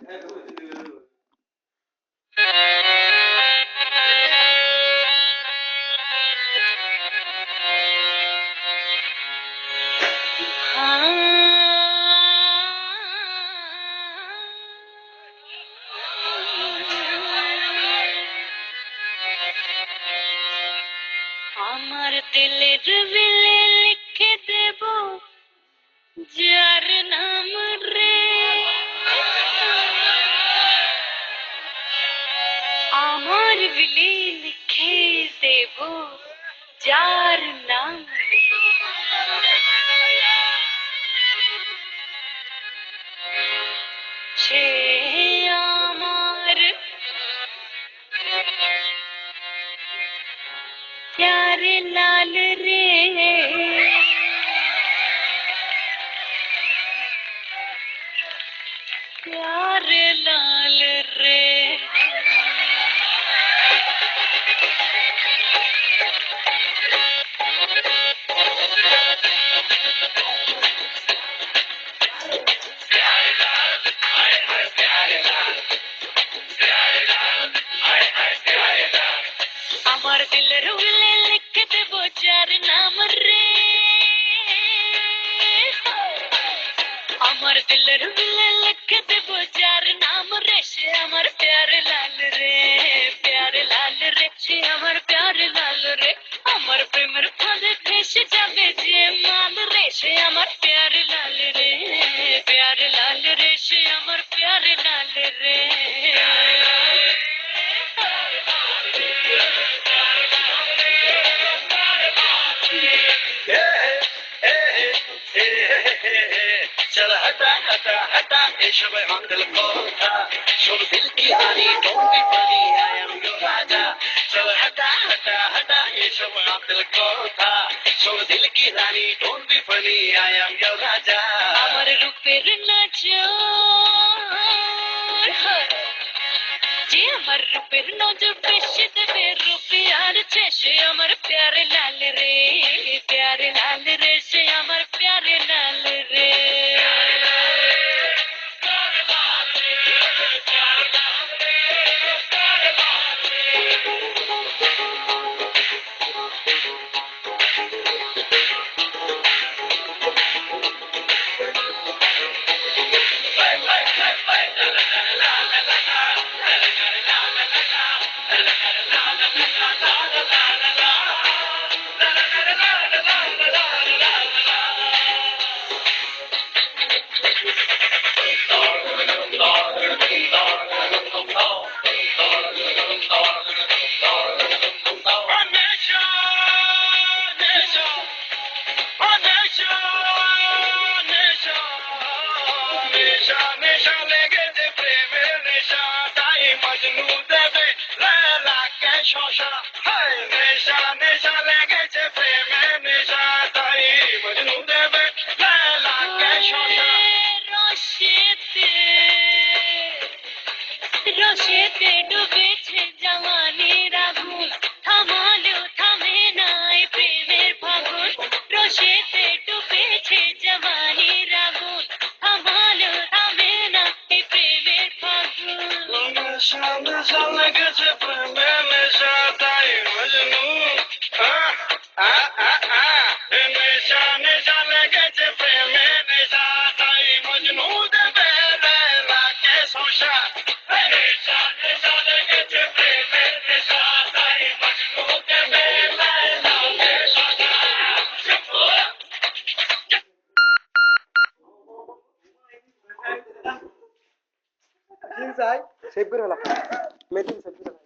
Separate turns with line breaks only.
আমার দিলের বিলে লিখে দেব যার নাম রে, আমার বিলে লিখে দেব যার নাম রে। সে আমার प्यारे लाल रे, प्यारे लाल रे। আমার দিলের উলে লিখে দেব যার নাম রে, আমার দিলের উলে লিখে দেব যার নাম রে। সে আমার প্যারে লাল রে, প্যারে লাল রে, সে আমার প্যারে লাল রে। আমার প্রেমের ফাঁদে ফেসে যাবে যে মাল রে, সে আমার প্যারে লাল রে, প্যারে লাল রে, সে আমার প্যারে লাল রে।
चल हटा हटा हटा ये सब हम दिल को था, सब दिल की रानी don't be funny I am your raja. चल हटा हटा हटा ये सब हम दिल को था, सब दिल की रानी don't be funny I am your raja.
আমার রূপের নজর, যে আমার রূপের নজর বেশি দেবে রূপে আর সে আমার প্যারে লাল রে, প্যারে লাল রে, সে আমার প্যারে লাল রে।
नेशा नेशा लेगेছে প্রেমে নেশা তাই মজনু দেবে লালা কে শোষা।
রসেতে রসেতে ডুবেছে জওয়ানির আগুন, থামালেও থামে নাই প্রেমের ফাগুন। রসেতে ডুবেছে জওয়ানির আগুন, থামালেও থামে নাই প্রেমের ফাগুন।
নেশা নেশা লেগেছে প্রেমে নেশা তাই মজনু নেশা নেশা লেগেছে প্রেমে নেশা তাই মজনু দেবে লালা কে শোষা। নেশা নেশা লেগেছে প্রেমে নেশা তাই মজনু দেবে লালা কে শোষা।
সেভ করে ফেলা মেদিন সেভ করে